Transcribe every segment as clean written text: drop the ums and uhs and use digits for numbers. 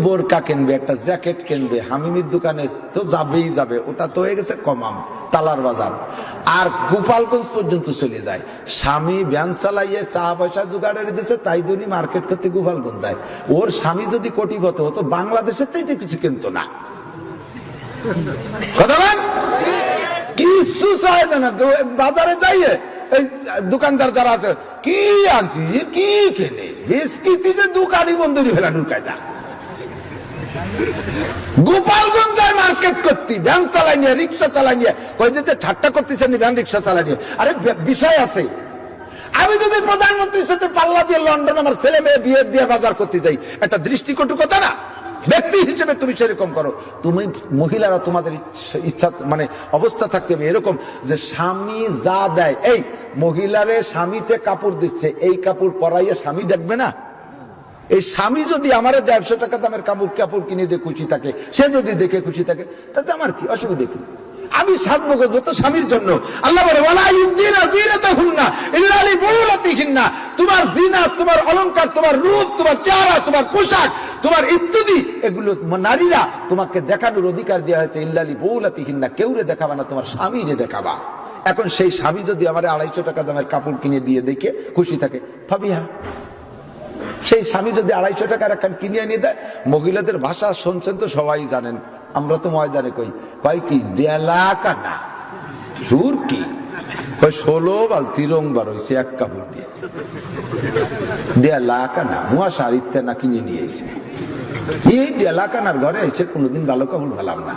বোরকা কিনবে, একটা জ্যাকেট কিনবে, হামিমির দোকানে তো যাবেই যাবে, ওটা তো হয়ে গেছে কমাম তালার বাজার, আর গোপালগঞ্জ পর্যন্ত চলে যায়। স্বামী ভ্যান চালাইয়ে চা পয়সা জোগাড় করে দিয়েছে, তাই জন্য মার্কেট করতে গোপালগঞ্জ যায়। ওর স্বামী যদি কোটিপতি হতো, বাংলাদেশের থেকে কিছু কিনতো না। কথা বলেন, কিছু চায় না, বাজারে যাইয়ে এই দোকানদার যারা আছে, কি আনছি কি কেনে, বিস্কিট দোকানই বন্ধ করে ফেলানোর কায়দা। গোপালগঞ্জ যায় মার্কেট করতে, ভ্যান চালাই নিয়ে, রিক্সা চালাই নিয়ে, কই যে ঠাট্টা করতেছেন ভ্যান রিক্সা চালাই নিয়ে। আরে বিষয় আছে, আমি যদি প্রধানমন্ত্রীর সাথে পাল্লা দিয়ে লন্ডন আমার ছেলে মেয়ে বিয়ে দিয়ে বাজার করতে যাই, একটা দৃষ্টিকটু কথা না? ব্যক্তি হিসেবে তুমি সেরকম করো। তুমি মহিলারা তোমাদের ইচ্ছা মানে অবস্থা থাকতে হবে এরকম যে স্বামী যা দেয়, এই মহিলারে স্বামীতে কাপড় দিচ্ছে, এই কাপড় পরাইয়ে স্বামী দেখবে না? এই স্বামী যদি আমার 150 টাকা দামের কাপড় কিনে দিয়ে খুশি থাকে, সে যদি দেখে খুশি থাকে, তাতে আমার কি অসুবিধা? কি আমি সাজবো করবো তো স্বামীর জন্য। আল্লাহ বলে ওয়ালা ইউযিনা যিনাতাহুন্না ইল্লা লিবুলাতিহিন্না, তোমার জিনাত, তোমার অলংকার, তোমার রূপ, তোমার চেহারা, তোমার পোশাক, তোমার ইত্যাদি, এগুলো নারীরা তোমাকে দেখানোর অধিকার দেওয়া হয়েছে ইল্লা লিবুলাতিহিন্না, কেউরে দেখাবা না, তোমার স্বামীরে দেখাবা। এখন সেই স্বামী যদি আমার 250 টাকা দামের কাপড় কিনে দিয়ে দেখে খুশি থাকে, ভাবিয়া সেই স্বামী যদি 250 টাকার একখান কিনে এনে দেয়, মহিলাদের ভাষা শুনছেন তো সবাই জানেন, আমরা তো ময়দানে কই ভাই কি ডেলা কানা সুর কি 16 বালতি রং বার হয়েছে এক কাপড় দিয়ে, ডেলা কানা মুয়া শাড়িতে না কিনে নিয়ে এসে, এই ডেলা কানার ঘরে এসে কোনোদিন ভালো কাপড় পেলাম না।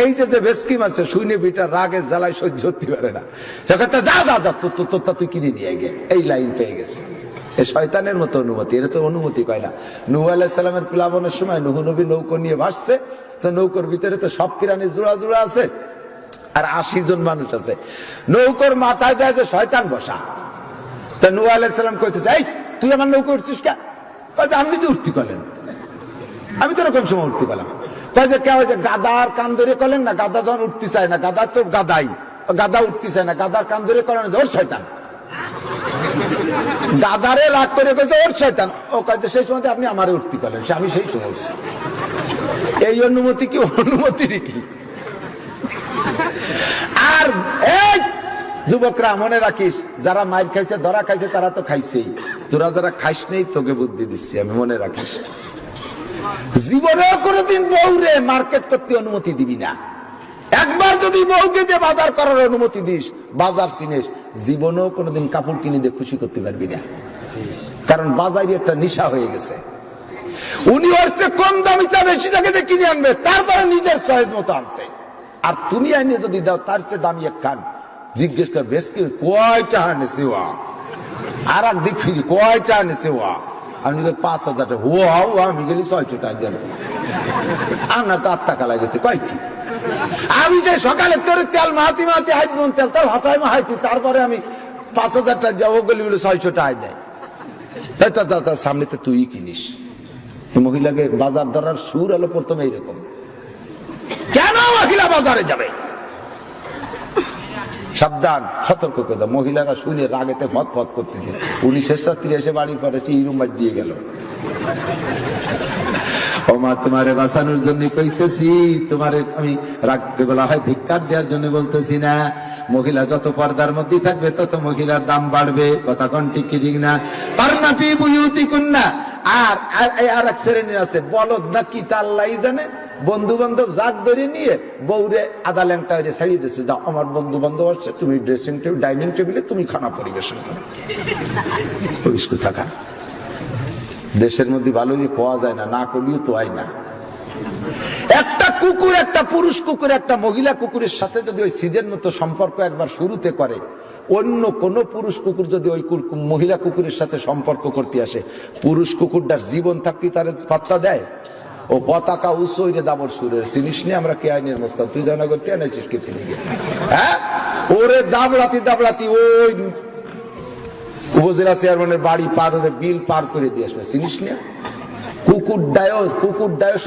এই যে বেস্কিম আছে, শুনে বিটা রাগে জ্বালায় সহ্য করতে পারে না, সেক্ষেত্রে যা যা যা তোর তুই কিনে নিয়ে গে, এই লাইন পেয়ে গেছে। এই শয়তানের মতো অনুমতি, এটা তো অনুমতি কয় না। নূহ আলাইহিস সালামের প্লাবনের সময় নূহ নবী নৌকো নিয়ে ভাসছে, তো নৌকোর ভিতরে তো সব প্রাণী জোড়া জোড়া আছে, আর 80 জন মানুষ আছে। নৌকোর মাথায় দেয় যে শয়তান বসা, তা নূহ আলাইহিস সালাম কইতেছে, এই তুই আমার নৌকো উঠছিস কে? কয় যে আপনি তো উঠতে কলেন, আমি তো এরকম সময় উঠতে পেলাম। কয় যে কেউ যে গাদার কান ধরে কলেন না, গাদা যখন উঠতে চায় না, গাদা তো গাদাই, গাদা উঠতে চায় না, গাদার কান ধরে কলেন ওর শয়তান, গাদারে রাগ করে কইছে ওর শয়তান। ও কাজে সেই সময় আপনি আমারে উঠতে করেন, আমি সেই সময় উঠছি। এই অনুমতি কি অনুমতি নাকি? আর এই যুবকরা মনে রাখিস, যারা মাইর খাইছে ধরা খাইছে তারা তো খাইছেই, তোরা যারা খাইস নেই তোকে বুদ্ধি দিচ্ছি আমি, মনে রাখিস। জীবনেও কোনোদিন বউরে মার্কেট করতে অনুমতি দিবি না। একবার যদি বউকে দিয়ে বাজার করার অনুমতি দিস, বাজার চিনিস, জীবনেও কোনোদিন কাপড় কিনে দিয়ে খুশি করতে পারবি না, কারণ বাজারে একটা নেশা হয়ে গেছে। উনি হচ্ছে কম দামিটা বেশি জায়গাতে কিনে আনবে, তারপরে নিজের চয়েস মতো আনছে, আর তুমি আইনে যদি দাও তার চেয়ে দামি এক খান, জিজ্ঞেস কর বেশ কি কয়টা আনেছে ওয়া, আর এক দিক ফিরি কয়টা আনেছে ওয়া, আমি 5000 টাকা, ও আমি গেলি 600 টাকা দেন, আপনার তো 8 টাকা লাগেছে। কয় কি আমি যে সকালে তোর তেল মাহাতি মাহাতি হাইমন তেল তার ভাষায় মাহাইছি, তারপরে আমি 5000 টাকা যাবো গেলি বলে 600 টাকা দেয়, তাই তার সামনে তো তুই কিনিস। এই মহিলাকে বাজার ধরার সুর হলো প্রথমে এইরকম, কেন মহিলা বাজারে যাবে? সাবধান, সতর্ক করে দাও। মহিলারা শুনে রাগেতে ফত ফত করতেছে, উনি শেষ রাত্রি এসে বাড়ির পরে রুম দিয়ে গেল। ও মা, তোমারে বাঁচানোর জন্য কইতেছি, তোমারে আমি রাগকে বলা হয় ধিক্কার দেওয়ার জন্য বলতেছি না। মহিলা যত পর্দার মধ্যে থাকবে তত মহিলার দাম বাড়বে, কথা কোন ঠিক কি ঠিক না? পারনা ফি বুয়ুতিকুন্না, আর আর এক শ্রেণী আছে বলদ না কি তা আল্লাহই জানে, বন্ধু বান্ধব জাগ ধরে নিয়ে বউরে আদা ল্যাংটা ছাড়িয়ে দিচ্ছে, যাও আমার বন্ধু বান্ধব আসছে, তুমি ড্রেসিং টেবিল ডাইনিং টেবিলে তুমি খানা পরিবেশন করো। থাকা দেশের মধ্যে ভালোই পাওয়া যায় না, না করলেও তো হয় না। একটা কুকুর, একটা পুরুষ কুকুর একটা মহিলা কুকুরের সাথে যদি ওই সিজের মতো সম্পর্ক একবার শুরুতে করে, অন্য কোন পুরুষ কুকুর যদি ওই মহিলা কুকুরের সাথে সম্পর্ক করতে আসে, পুরুষ কুকুরটার জীবন থাকতে তার পাত্তা দেয়? ও পতাকা উঁচু হইলে দাবর সুরের, চিনিস নি আমরা কে আইনের মোস্তান, তুই জানা করতে আনাইছিস কে তিনি? হ্যাঁ, ওরে দাবলাতি দাবলাতি ওই উপজেলা চেয়ারম্যানের বাড়ি পার হলে বিল পার করে দিয়ে আসবে, চিনিস না? কুকুরটাও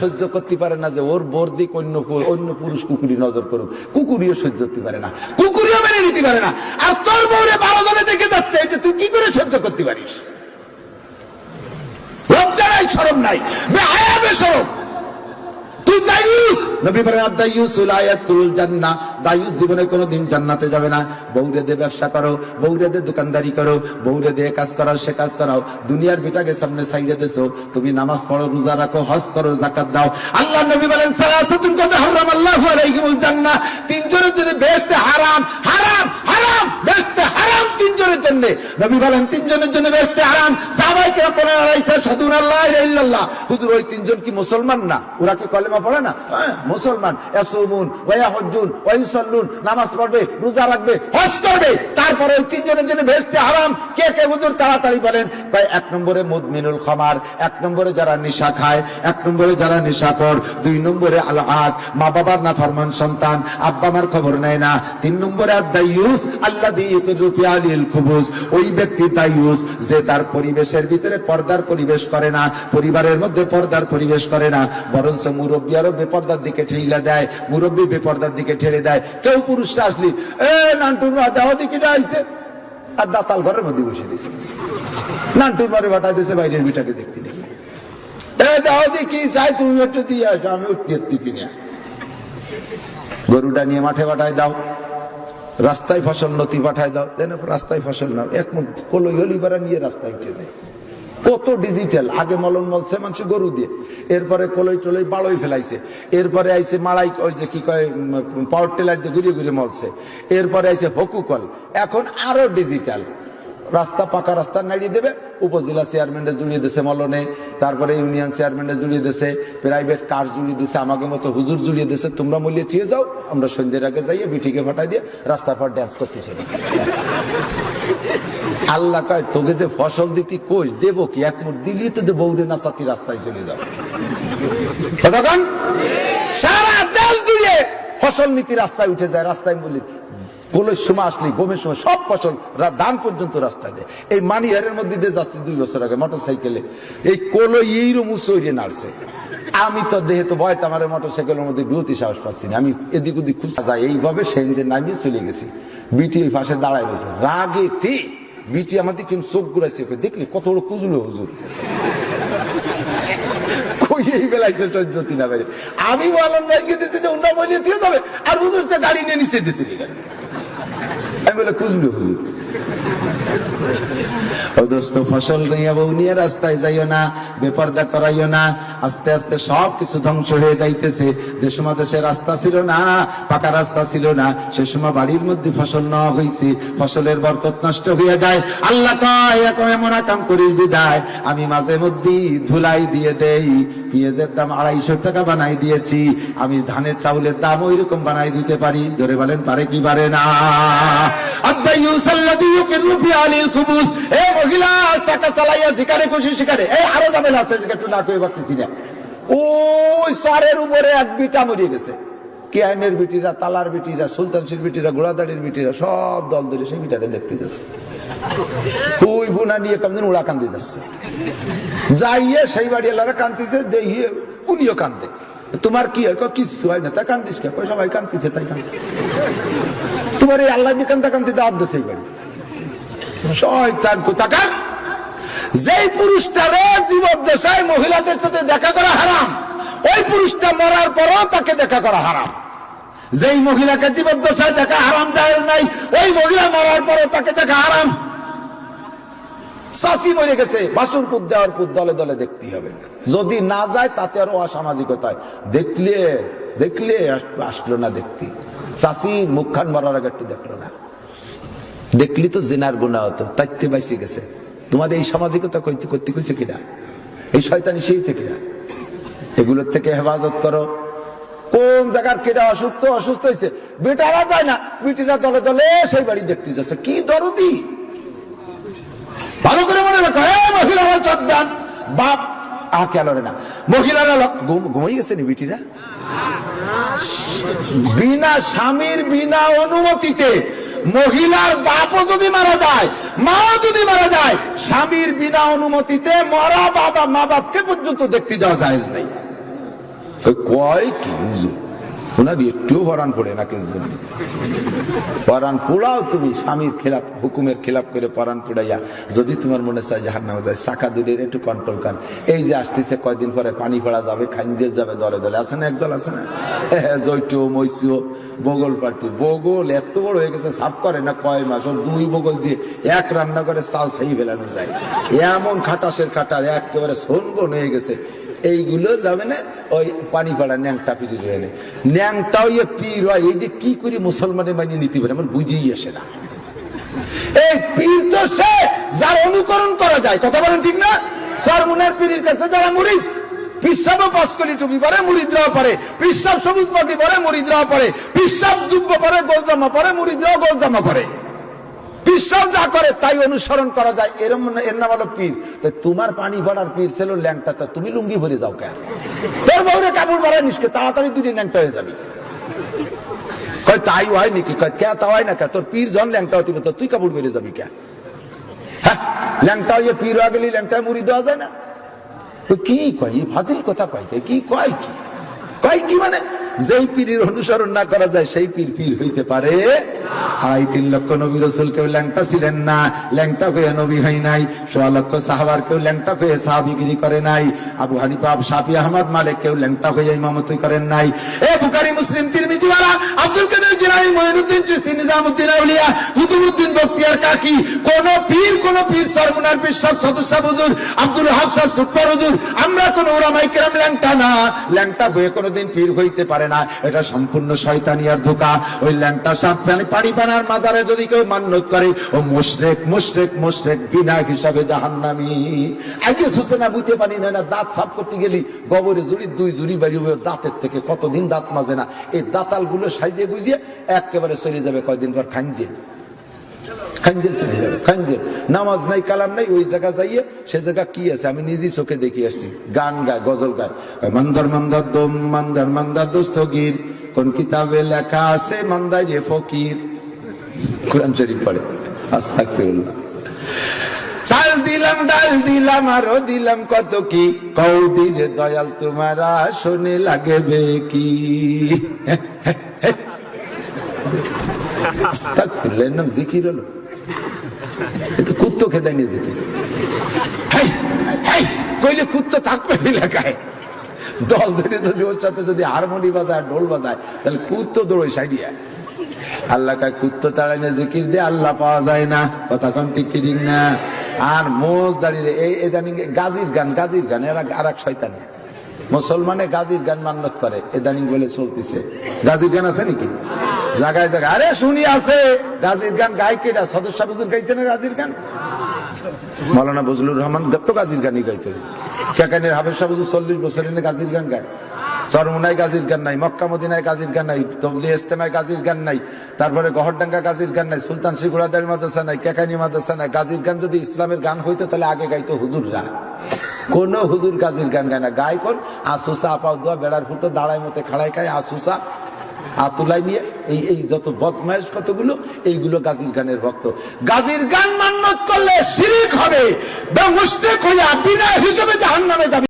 সহ্য করতে পারে না যে ওর বোর দিক অন্য পুরুষ কুকুরি নজর করুক, কুকুরিও সহ্য করতে পারে না, কুকুরিও মেনে নিতে পারে না। আর তোর বউরে 12 জনে দেখে যাচ্ছে, এটা তুই কি করে সহ্য করতে পারিস? লজ্জা নাই, শরম নাই, বেহায়া বেশরম। তুই দায়ুস, নবী বলেন আদায়ুস লা ইয়াদখুলুল জান্নাহ, দায়ুস জীবনে কোনোদিন জান্নাতে যাবে না। বউরে দিয়ে ব্যবসা করো, বউরে দিয়ে দোকানদারি করো, বউরে দিয়ে কাজ করাও, সে কাজ করাও, দুনিয়ার বিটাকে সামনে সাইরে দেছো, তুমি নামাজ পড়ো, রোজা রাখো, হজ করো, যাকাত দাও। আল্লাহ নবী বলেন সালাসাতুন কদ হারামাল্লাহু আলাইহিমুল জান্নাহ, তিনজনের জন্য বেহেশতে হারাম, হারাম, হারাম, বেহেশতে হারাম তিনজনের জন্য। নবী বলেন তিনজনের জন্য বেহেশতে হারাম। সাহাবায়ে কেরাম বলেন আলাইহিস সালাতু আল্লাহ ইলাহা ইল্লাল্লাহ, হুজুর ওই তিনজন কি মুসলমান না? ওরা কি কলেমা পড়ে না? হ্যাঁ, মুসলমান। ইয়াসুমুন ওয়া ইয়াহুজ্জুন ওয়া ইউসাল্লুন, নামাজ পড়বে, রোজা রাখবে, হজ করবে, তারপরে ওই তিনজনের জন্য বেহেশতে হারাম। কে কে হুজুর তাড়াতাড়ি বলেন? ভাই, এক নম্বরে মুদমিনুল খামার, এক নম্বরে যারা নেশা খায়, এক নম্বরে যারা নেশাখোর, দুই নম্বরে আল আক, মা বাবার নাফরমান সন্তান, আব্বা মার খবর নেয় না, তিন নম্বরে আদ-দায়ুস আল্লাযী ইউকিরু ফি আলিল খুবুস, ওই ব্যক্তি দায়ুস যে তার পরিবেশের ভিতরে পর্দার পরিবেশ করে না, পরিবারের মধ্যে পর্দার পরিবেশ করে না, বরঞ্চ মুরব্বী আরো বেপর্দার দিকে ঠেলে দেয়, মুরব্বী বেপর্দার দিকে ঠেলে দেয়। কেউ পুরুষটা আসলি, এ নান্টুর মা দাও দিকিটা আইছে, আর দাতাল ঘরের মধ্যে বসে দিয়েছে, নান্টুর মারে বাটাই দিয়েছে বাইরের বিটাকে দেখতে দেখি, এ দাও দেখি চাই তুমি একটু দিয়ে আসো, আমি উঠতে না। গরুটা নিয়ে মাঠে পাঠায় দাও, রাস্তায় ফসল নতি পাঠায় দাও, রাস্তায় ফসল নাও, এক মুঠ কলই হলিবারা নিয়ে রাস্তায় উঠে যায়। কত ডিজিটাল! আগে মলন মলছে মানুষ গরু দিয়ে, এরপরে কলই টলই বাড়ই ফেলাইছে, এরপরে আইছে মালাই, ওই যে কি কয় পাওয়ার টেলার দিয়ে ঘুরে ঘুরে মলছে, এরপরে আইছে হকুকল, এখন আরো ডিজিটাল। রাস্তা পাকা রাস্তা নাড়িয়ে দেবে, উপজেলা চেয়ারম্যানরা জুড়িয়ে দিয়েছে মলনে, তারপরে ইউনিয়ন চেয়ারম্যানরা জুড়িয়ে দিয়েছে, প্রাইভেট কার জুড়িয়ে দিয়েছে, আমাকে মতো হুজুর জুড়িয়ে দিয়েছে, তোমরা মূল্যে থিয়ে যাও, আমরা সন্ধ্যের আগে যাইয়ে বিঠিকে ফাটাই দিয়ে রাস্তার পর ড্যান্স করতেছি। আল্লাহ কয় তোকে যে ফসল দিতি কোষ দেবো কি, এক মুঠ দিলি তো যে বৌরে নাচাতি রাস্তায় চলে যাও। তখন সারা দেশ জুড়ে ফসল নীতি রাস্তায় উঠে যায়, রাস্তায় বলি গোলের সময় আসলে গমের সময় সব ফসল দান পর্যন্ত রাস্তায় দেয়। এই মানিহারের মধ্যে দিয়ে যাচ্ছে 2 বছর আগে মোটর সাইকেলে, এই কোলো এইরকম উঁচুয়ে নাড়ছে, আমি তো দেহে তো ভয়, আমার মোটর সাইকেলের মধ্যে বিরতি সাহস পাচ্ছি না, আমি এদিক ওদিক খুঁজা যায়, এইভাবে সেদিন নামিয়ে চলে গেছি। বিটি ওই পাশে দাঁড়ায় রয়েছে, রাগে তে বিটি আমাদের কিন্তু চোখ ঘুরাইছে, দেখলি কত বড় কুজুলো হুজুর, এই বেলায় জ্যোতি না বাইরে। আমি বললাম ভাইকে দিচ্ছি যে উন্না বলিয়ে দিয়ে যাবে, আর হুজুরটা গাড়ি নিয়ে নিচে দিয়ে চলে গেল। আমি বলে কুজুলো হুজুর। ফসল নিয়ে বউ নিয়ে রাস্তায় যাইও না, বেপরদা করাইও না, আস্তে আস্তে সব কিছু ধ্বংস হয়ে যাইতেছে। যে সময় দেশে রাস্তা ছিল না, পাকা রাস্তা ছিল না, সে সময় বাড়ির মধ্যে ফসল নেওয়া হয়েছে, ফসলের বরকত নষ্ট হয়ে যায়। আল্লাহ কয় এখন এমন কাম করিস বিদায়, আমি মাঝে মধ্যে ধুলাই দিয়ে দেই, পেঁয়াজের দাম 250 টাকা বানাই দিয়েছি, আমি ধানের চাউলের দাম ওই রকম বানাই দিতে পারি। জোরে বলেন পারে কি পারে না? মহিলা চাকা চালাইয়া যেখানে খুশি সেখানে, এই আরো ঝামেলা আছে, একটু না করে পারতেছি না। ওই চরের উপরে এক বিটা মরিয়ে গেছে, কেআইনের বিটিরা, তালার বিটিরা, সুলতানশির বিটিরা, ঘোড়াদাড়ির বিটিরা সব দল ধরে সেই বিটারে দেখতে যাচ্ছে। ওই বোনা নিয়ে কেমন ওরা কান্দে যাচ্ছে, যাইয়ে সেই বাড়ি এলারা কান্দিছে, দেখিয়ে উনিও কান্দে। তোমার কি হয়? কিছু হয় না, তা কান্দিস কে? সবাই কান্দিছে তাই কান্দিস। তোমার এই আল্লাহ কান্দা কান্দি দাঁত দেয় সেই বাড়ি। শয়তান কোথাকার! যেই পুরুষটারে জীবদ্দশায় মহিলাদের সাথে দেখা করা হারাম, ওই পুরুষটা মরার পরও তাকে দেখা করা হারাম। যেই মহিলাকে জীবদ্দশায় দেখা হারাম জায়েজ নাই, ওই মহিলা মরার পরও তাকে দেখা হারাম। চাষি মরে গেছে, বাসুর পুত দেওয়ার পুত দলে দলে দেখতে হবে, যদি না যায় তাতে আরো অসামাজিকতায়। দেখলে দেখলে আসলো না দেখতে, চাষি মুখখান মরার আগে একটু দেখলো না, দেখলি তো জিনার গুনাহ হতো, তাইতে বাইসে গেছে। তোমার এই সামাজিকতা করতে করতে কইছে কিনা, এই শয়তানি শিখেছে কিনা? এগুলোর থেকে হেফাজত করো। কোন জায়গার কেটা অসুস্থ অসুস্থ হয়েছে, বেটারা যায় না, বেটিরা দলে দলে সেই বাড়ি দেখতে যাচ্ছে। কি দরদি! ভালো করে মনে রাখো, মহিলারা চদ্দান বাপ খেয়াল না, মহিলারা ঘুমাই গেছে নি বেটিরা, বিনা স্বামীর বিনা অনুমতিতে মহিলার বাপও যদি মারা যায়, মাও যদি মারা যায়, স্বামীর বিনা অনুমতিতে মরা বাবা মা বাপকে পর্যন্ত দেখতে যাওয়া জায়েজ নাই। কয় কি ওনার একটুও পরাণ পড়ে না কেস জন্য। পরাণ পোড়াও তুমি স্বামীর খেলাপ, হুকুমের খেলাপ করে পরাণ পোড়াইয়া যদি তোমার মনে চায় জাহান্নামে যায়, চাকা দুটের একটু কন্ট্রোল করেন। এই যে আসতেছে কয়দিন পরে পানি পড়া যাবে, খাইন্দিয়ে যাবে দলে দলে, আছে না একদল আছে না, জৈটো মৈসিও বগল পার্টি। বগল এত বড় হয়ে গেছে, সাফ করে না কয় মাস, ওর 2 বগল দিয়ে এক রান্না করে চাল ছাই ফেলানো যায়, এমন খাটাসের খাটার একেবারে সোনবন হয়ে গেছে। এইগুলো যাবে না ওই পানি পাড়া ন্যাংটা পিড়ি রয়ে নেই, ন্যাংটাও পীর হয়। এই যে কি করে মুসলমানের মানি নিতে পারে আমার বুঝেই আসে না। এই পীর তো সে যার অনুকরণ করা যায়, কথা বলেন ঠিক না? সরমুনার পীরের কাছে যারা মুরিদ, পিসাবও 5 কোটি টুপি পরে মুরিদরাও পরে, পিসাব সবুজ পাটি পরে মুরিদরাও পরে, পিসাব যুব্ব পরে গোলজামা পরে মুরিদরাও গোলজামা পরে, পিসাব যা করে তাই অনুসরণ করা যায়, এরম এর নাম হলো পীর। তোমার পানি ভরার পীর ছিল ল্যাংটা, তুমি লুঙ্গি ভরে যাও কেন? তোর বউরে কাপড় ভরা নিষ্কে তাড়াতাড়ি 2 ল্যাংটা হয়ে যাবি। কয় তাই হয় নাকি? কয় কে তা হয় না কে? তোর পীর জন ল্যাংটা হতে তো তুই কাপড় বেরিয়ে যাবি কে? হ্যাঁ, ল্যাংটা হয়ে পীর হয়ে গেলি ল্যাংটায় মুড়ি দেওয়া যায় না? তো কি কয় ফাজিল কথা কয়, কি কয় কি কয় কি মানে যেই পীরের অনুসরণ না করা যায় সেই পীর পীর হইতে পারে? 3 লক্ষ নবী রাসূল কেউ ল্যাংটা ছিলেন না, ল্যাংটা হয়ে নবী হয় নাই। 1.25 লক্ষ সাহাবার কেউ ল্যাংটা হয়ে সাহাবিগিরি করে নাই। আবু হানিফা, শাফি, আহমদ, মালিক কেউ ল্যাংটা হয়ে ইমামতি করেন নাই। এ বুখারী, মুসলিম, তিরমিজি ওয়ালা, আব্দুল কাদের জিলানী, মুঈনুদ্দিন চিশতি, নিজামউদ্দিন আউলিয়া, কুতুবউদ্দিন বখতিয়ার কাকি, কোন পীর সরমুনার পীর সাহেব, সদস্য হুজুর, আব্দুল ওয়াহাব সাহেব, সুপার হুজুর, আমরা কোন উলামায়ে কেরাম ল্যাংটা না। ল্যাংটা হয়ে কোনদিন পীর হইতে পারে না, এটা সম্পূর্ণ শয়তানি আর ধোঁকা। ওই ল্যাংটা সাপ পানি পানার মাজারে যদি কেউ মান্যত করে, ও মুশরিক মুশরিক মুশরিক, বিনা হিসাবে জাহান্নামী। আগে সুসেনা বুঝতে পারি না, দাঁত সাফ করতে গেলি গোবরে জুড়ি 2 জুড়ি বাড়ি, দাঁতের থেকে কতদিন দাঁত মাজে না। এই দাঁতাল গুলো সাইজে গুজিয়ে একেবারে চলে যাবে কয়দিন পর খাঞ্জেল চলে যাবে। খাঞ্জেল নামাজ নাই, কালাম নাই, ওই জায়গা যাইয়ে সে জায়গা কি আছে আমি নিজেই চোখে দেখে আসছি। গান গায়, গজল গায়, মন্দর মন্দর দম মন্দর মন্দর দোস্তগীর, কোন কিতাবে লেখা আছে মন্দাই রে ফকির। কোরআন শরীফ পড়ে, আস্তাগফিরুল্লাহ। চাল দিলাম, ডাল দিলাম, আরো দিলাম কত কি, কৌদিরে দয়াল তোমারা শুনে লাগবে কি। আস্তাগফিরুল্লাহ এর নাম জিকির হলো? এটা কুত্তো খেদাই নিয়ে জিকির। কইলে কুত্তো থাকবে এলাকায়, দল ধরে যদি ওর সাথে যদি হারমোনি বাজায়, ঢোল বাজায়, তাহলে কুত্তো দৌড়ে সাইডিয়া। আল্লাহ কায় কুত্তো তাড়াই না জিকির দিয়ে আল্লাহ পাওয়া যায় না, কথা কোন ঠিক ঠিক না? আর মোজ দাঁড়িয়ে এই গাজির গান এরা আর এক শয়তানি। মুসলমানে গাজির গান মান্যত করে, এদানিং বলে চলতেছে। গাজির গান আছে নাকি জায়গায় জায়গায়? আরে শুনি আছে গাজির গান, গায় কেটা? সদস্য হুজুর গাইছে না গাজির গান? মাওলানা বজলুর রহমান তো গাজির গানই গাইতো। কেকানের হাফেজ সাহেব 40 বছর এনে গাজির গান গায়। চরমুনায় গাজির গান নাই, মক্কা মদিনায় গাজির গান নাই, তবলিগ ইজতেমায় গাজির গান নাই, তারপরে গহরডাঙ্গা গাজির গান নাই, সুলতান শিগুড়াদারি মাদ্রাসা নাই, কেকানি মাদ্রাসা নাই। গাজির গান যদি ইসলামের গান হইতো তাহলে আগে গাইতো হুজুররা। কোন হুজুর গাজির গান গায় না। গায় কোন? আসুসা আপাও দোয়া বেড়ার ফুটো দাঁড়ায় মতে খাড়ায় খায়, আসুসা আতুলাই নিয়ে এই যত বদমাইশ কতগুলো, এইগুলো গাজির গানের ভক্ত। গাজির গান মান্যত করলে শিরিক হবে, মুশরিক হইয়া বিনা হিসেবে জাহান্নামে যাবে।